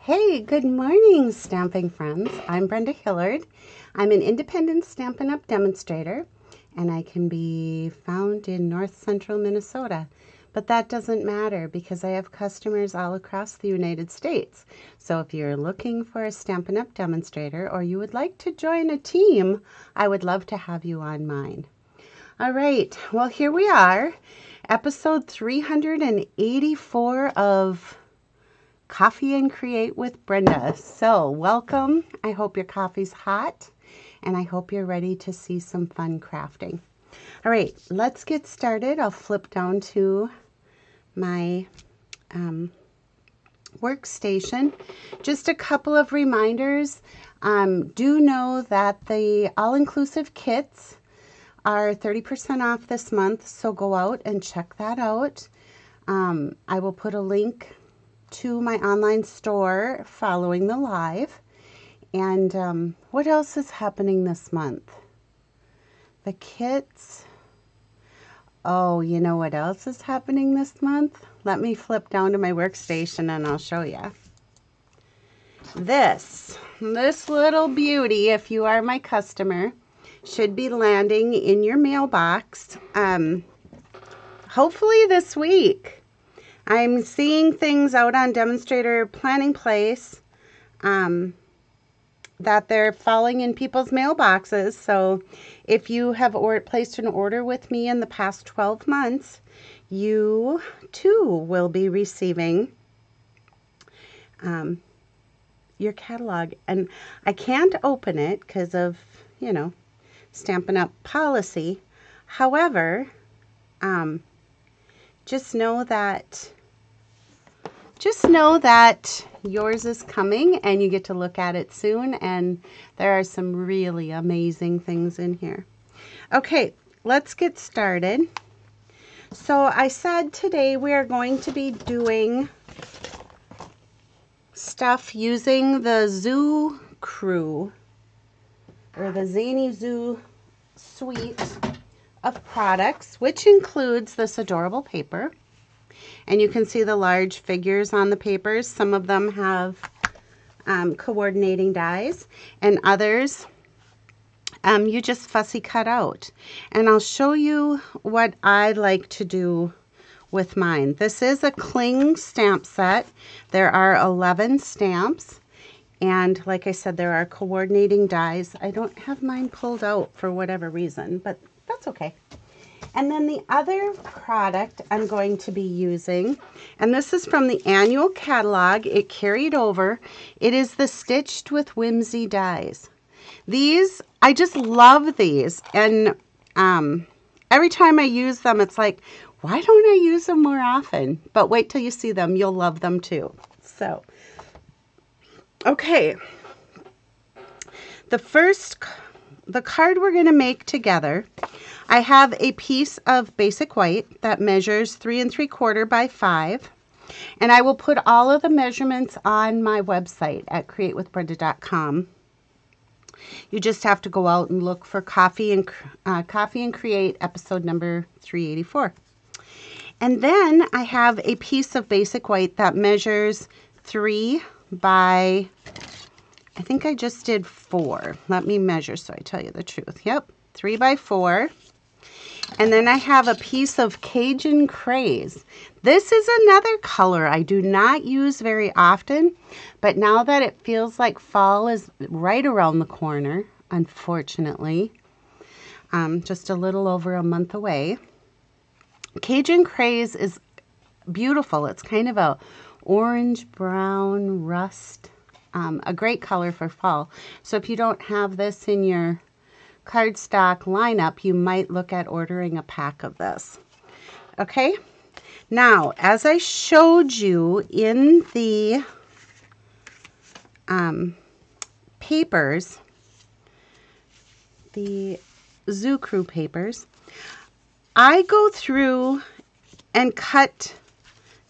Hey, good morning, stamping friends. I'm Brenda Hillard. I'm an independent Stampin' Up! Demonstrator, and I can be found in north central Minnesota. But that doesn't matter because I have customers all across the United States. So if you're looking for a Stampin' Up! Demonstrator or you would like to join a team, I would love to have you on mine. All right, well, here we are, episode 384 of Coffee and Create with Brenda. So welcome. I hope your coffee's hot and I hope you're ready to see some fun crafting. All right, let's get started. I'll flip down to my workstation. Just a couple of reminders. Do know that the all-inclusive kits are 30% off this month, so go out and check that out. I will put a link to my online store following the live. And what else is happening this month? The kits. Oh, you know what else is happening this month? Let me flip down to my workstation and I'll show you. This little beauty, if you are my customer, should be landing in your mailbox hopefully this week. I'm seeing things out on Demonstrator Planning Place that they're falling in people's mailboxes. So if you have placed an order with me in the past 12 months, you too will be receiving your catalog. And I can't open it because of, you know, Stampin' Up! Policy. However, just know that yours is coming and you get to look at it soon, and there are some really amazing things in here. Okay, let's get started. So I said today we are going to be doing stuff using the Zoo Crew or the Zany Zoo suite of products, which includes this adorable paper. And you can see the large figures on the papers. Some of them have coordinating dies, and others you just fussy cut out. And I'll show you what I like to do with mine. This is a cling stamp set. There are 11 stamps. And like I said, there are coordinating dies. I don't have mine pulled out for whatever reason, but that's okay. And then the other product I'm going to be using, and this is from the annual catalog. It carried over. It is the Stitched with Whimsy Dies. These, I just love these. And every time I use them, it's like, why don't I use them more often? But wait till you see them. You'll love them too. So, okay. The card we're going to make together, I have a piece of basic white that measures 3 3/4 by 5, and I will put all of the measurements on my website at createwithbrenda.com. You just have to go out and look for Coffee and Create episode number 384. And then I have a piece of basic white that measures 3 by, I think I just did 4. Let me measure so I tell you the truth. Yep, 3 by 4. And then I have a piece of Cajun Craze. This is another color I do not use very often, but now that it feels like fall is right around the corner, unfortunately, just a little over a month away. Cajun Craze is beautiful. It's kind of a orange-brown rust, a great color for fall. So if you don't have this in your cardstock lineup, you might look at ordering a pack of this. Okay, now as I showed you in the papers, the Zoo Crew papers, I go through and cut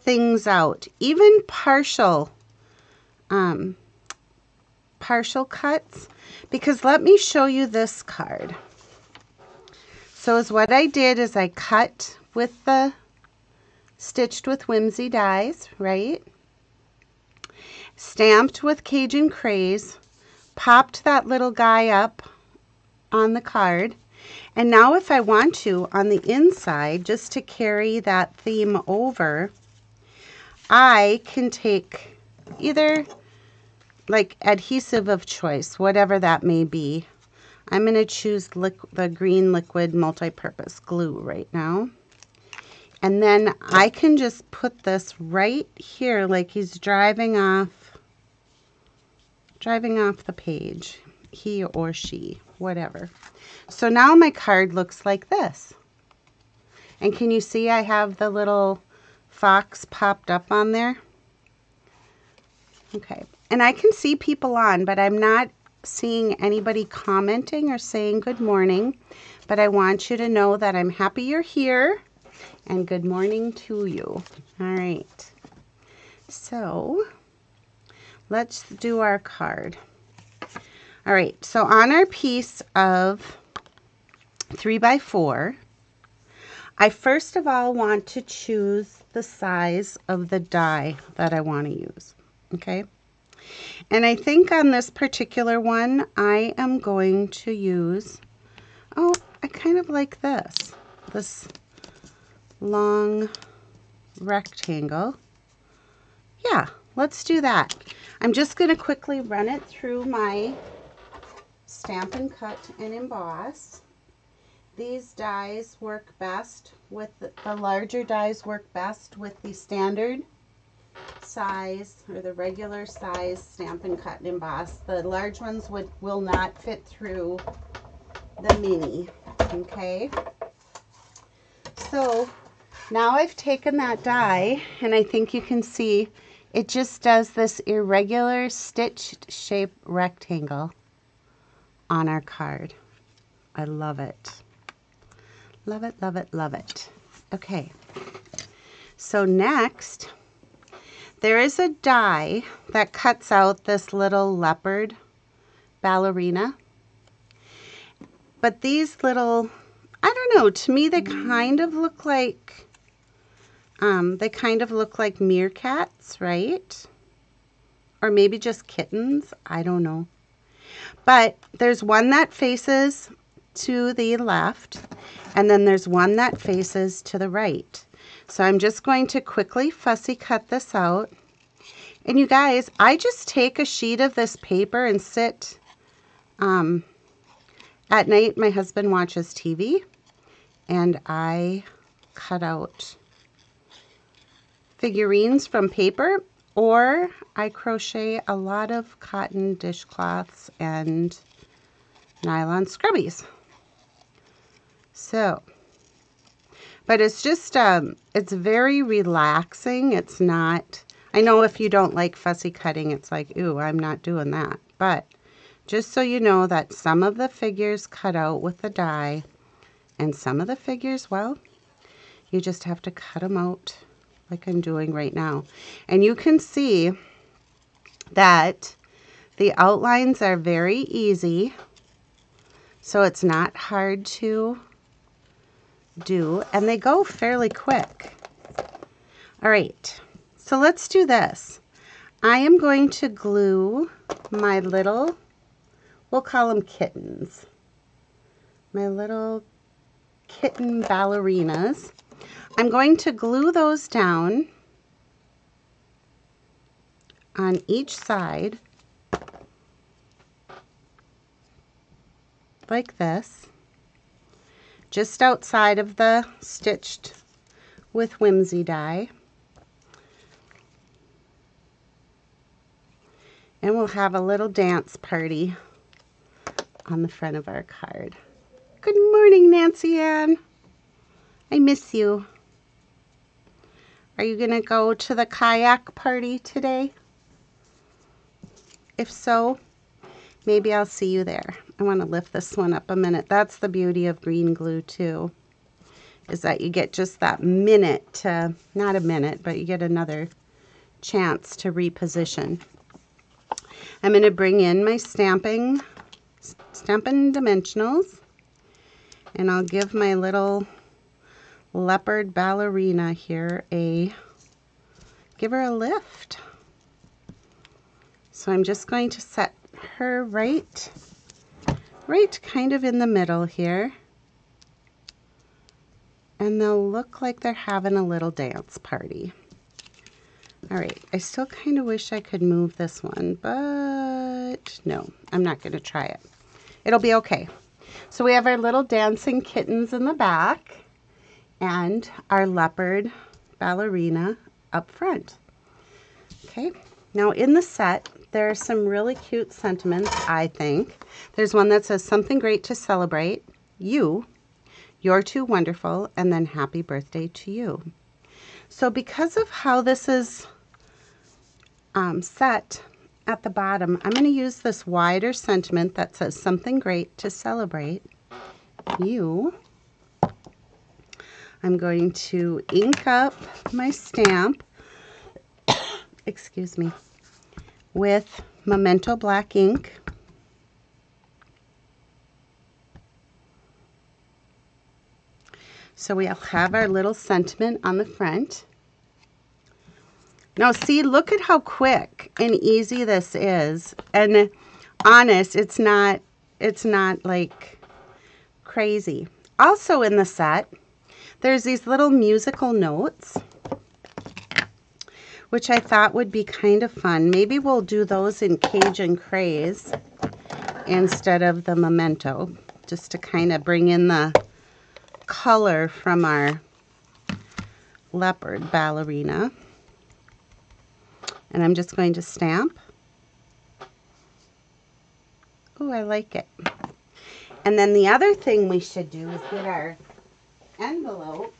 things out, even partial cuts, because let me show you this card. So what I did is I cut with the Stitched with Whimsy Dies, right? stamped with Cajun Craze, popped that little guy up on the card. And now if I want to, on the inside, just to carry that theme over, I can take either like adhesive of choice, whatever that may be. I'm going to choose the green liquid multi-purpose glue right now. And then I can just put this right here like he's driving off the page, he or she, whatever. So now my card looks like this. And can you see I have the little fox popped up on there? Okay. And I can see people on, but I'm not seeing anybody commenting or saying good morning. But I want you to know that I'm happy you're here and good morning to you. All right. So let's do our card. All right. So on our piece of 3x4, I first of all want to choose the size of the die that I want to use, okay? And I think on this particular one, I am going to use, oh, I kind of like this long rectangle. Yeah, let's do that. I'm just going to quickly run it through my Stampin' Cut and Emboss. These dies work best with the larger dies work best with the standard size or the regular size Stampin' Cut and Emboss. The large ones will not fit through the mini. Okay. So now I've taken that die and I think you can see it just does this irregular stitched shape rectangle on our card. I love it. Love it, love it, love it. Okay, so next, there is a die that cuts out this little leopard ballerina. But these little, I don't know, to me they kind of look like, meerkats, right? Or maybe just kittens, I don't know. But there's one that faces to the left, and then there's one that faces to the right. So I'm just going to quickly fussy cut this out. And you guys, I just take a sheet of this paper and sit, at night my husband watches TV, and I cut out figurines from paper, or I crochet a lot of cotton dishcloths and nylon scrubbies. So, but it's just, it's very relaxing. It's not, I know if you don't like fussy cutting, it's like, ooh, I'm not doing that. But just so you know that some of the figures cut out with the die, and some of the figures, well, you just have to cut them out like I'm doing right now. And you can see that the outlines are very easy, so it's not hard to do, and they go fairly quick. All right, so let's do this. I am going to glue my little, we'll call them kittens, my little kitten ballerinas. I'm going to glue those down on each side like this, just outside of the stitched with Whimsy die. And we'll have a little dance party on the front of our card. Good morning, Nancy Ann. I miss you. Are you going to go to the kayak party today? If so, maybe I'll see you there. I want to lift this one up a minute. That's the beauty of green glue too, is that you get just that minute to, not a minute, but you get another chance to reposition. I'm going to bring in my Stampin' Dimensionals, and I'll give my little leopard ballerina here give her a lift. So I'm just going to set her right kind of in the middle here. And they'll look like they're having a little dance party. All right, I still kind of wish I could move this one, but no, I'm not going to try it. It'll be okay. So we have our little dancing kittens in the back and our leopard ballerina up front. Okay, now in the set, there are some really cute sentiments, I think. There's one that says, something great to celebrate, you, you're too wonderful, and then happy birthday to you. So because of how this is set at the bottom, I'm going to use this wider sentiment that says something great to celebrate you. I'm going to ink up my stamp, excuse me, with Memento black ink. So we'll have our little sentiment on the front. Now see, look at how quick and easy this is. And honest, it's not like crazy. Also in the set, there's these little musical notes, which I thought would be kind of fun. Maybe we'll do those in Cajun Craze instead of the Memento, just to kind of bring in the color from our leopard ballerina. And I'm just going to stamp. Oh, I like it. And then the other thing we should do is get our envelope,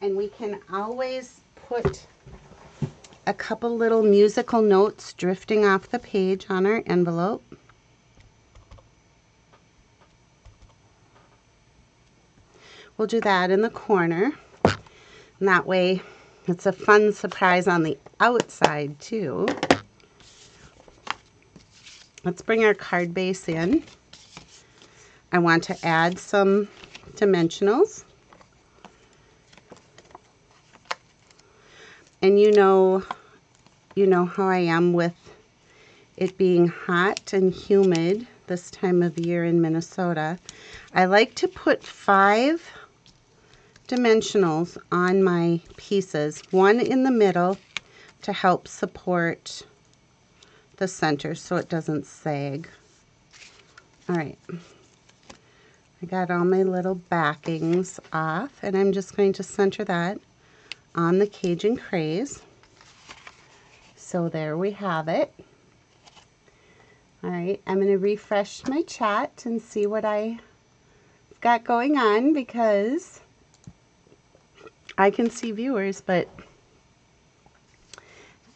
and we can always put a couple little musical notes drifting off the page on our envelope. We'll do that in the corner, and that way it's a fun surprise on the outside too. Let's bring our card base in. I want to add some dimensionals. And you know how I am with it being hot and humid this time of year in Minnesota. I like to put 5 dimensionals on my pieces, one in the middle to help support the center so it doesn't sag. All right, I got all my little backings off, and I'm just going to center that on the Cajun Craze. So there we have it. All right, I'm going to refresh my chat and see what I got going on, because I can see viewers, but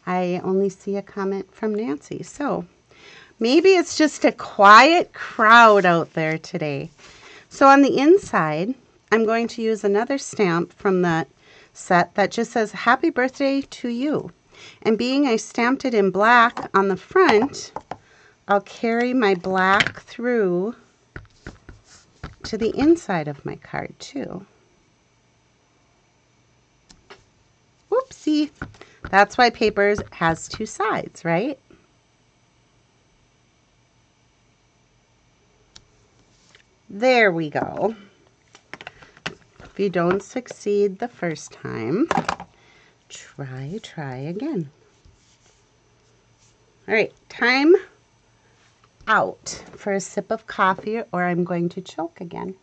I only see a comment from Nancy. So maybe it's just a quiet crowd out there today. So on the inside, I'm going to use another stamp from the set that just says happy birthday to you. And being I stamped it in black on the front, I'll carry my black through to the inside of my card too. Whoopsie. That's why paper has 2 sides, right? There we go. If you don't succeed the first time, try again. All right, time out for a sip of coffee, or I'm going to choke again.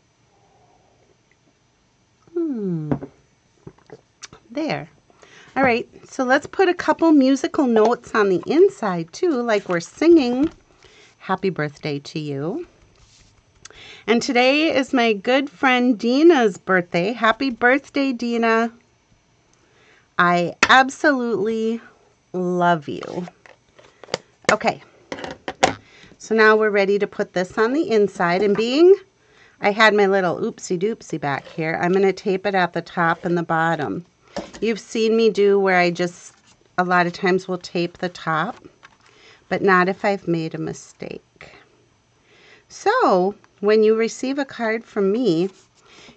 There. All right, so let's put a couple musical notes on the inside too, like we're singing happy birthday to you. And today is my good friend Dina's birthday. Happy birthday, Dina. I absolutely love you. Okay, so now we're ready to put this on the inside. And being I had my little oopsie doopsie back here, I'm going to tape it at the top and the bottom. You've seen me do where I just a lot of times will tape the top, but not if I've made a mistake. So when you receive a card from me,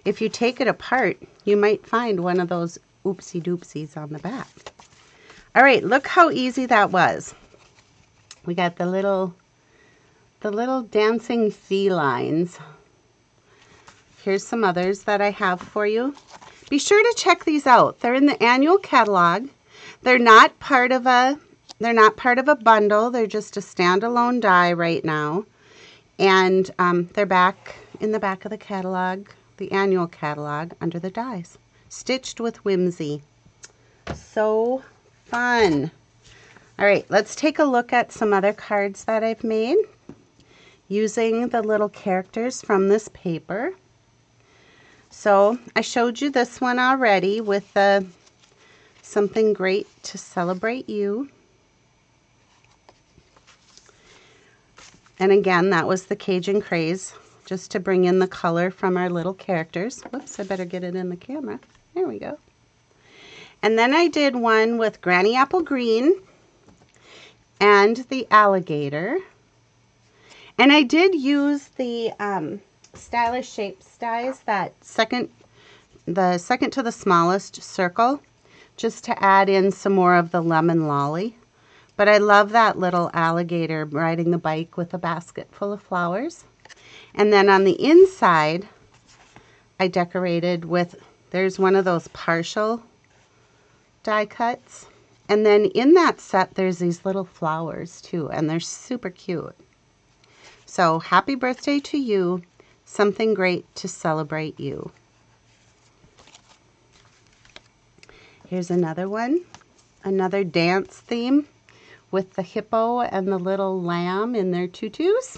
if you take it apart, you might find one of those oopsie doopsies on the back. All right, look how easy that was. We got the little dancing felines. Here's some others that I have for you. Be sure to check these out. They're in the annual catalog. They're not part of a bundle. They're just a standalone die right now. And they're back in the back of the catalog, the annual catalog, under the dies. Stitched with Whimsy. So fun. All right, let's take a look at some other cards that I've made using the little characters from this paper. So I showed you this one already with the something great to celebrate you. And again, that was the Cajun Craze, just to bring in the color from our little characters. Whoops, I better get it in the camera. There we go. And then I did one with Granny Apple Green and the alligator. And I did use the Stylish Shapes dies, that the second to the smallest circle, just to add in some more of the lemon lolly. But I love that little alligator riding the bike with a basket full of flowers. And then on the inside, I decorated with, there's one of those partial die cuts. And then in that set, there's these little flowers too, and they're super cute. So happy birthday to you. Something great to celebrate you. Here's another one, another dance theme with the hippo and the little lamb in their tutus.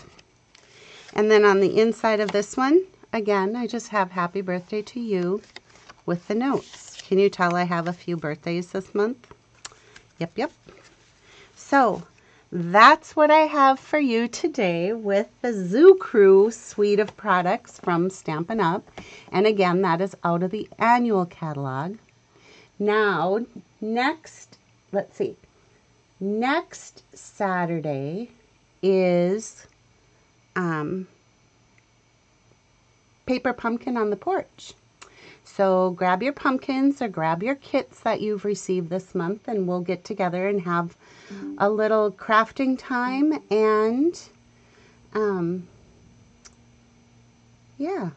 And then on the inside of this one, again, I just have happy birthday to you with the notes. Can you tell I have a few birthdays this month? Yep. So that's what I have for you today with the Zoo Crew suite of products from Stampin' Up. And again, that is out of the annual catalog. Now, next Saturday is Paper Pumpkin on the Porch. So grab your pumpkins or grab your kits that you've received this month, and we'll get together and have a little crafting time. And yeah,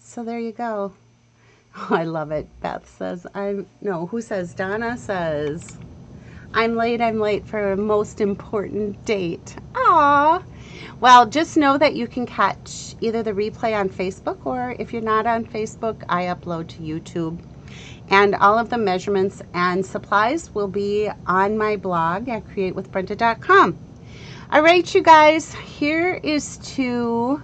so there you go. Oh, I love it. Beth says, who says? Donna says, I'm late for a most important date. Aw. Well, just know that you can catch either the replay on Facebook, or if you're not on Facebook, I upload to YouTube. And all of the measurements and supplies will be on my blog at createwithbrenda.com. All right, you guys, here is to...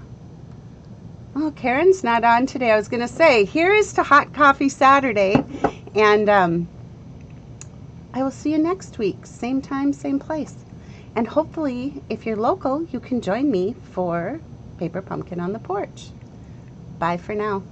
Oh, Karen's not on today. I was going to say, here is to Hot Coffee Saturday. And I will see you next week. Same time, same place. And hopefully, if you're local, you can join me for Paper Pumpkin on the Porch. Bye for now.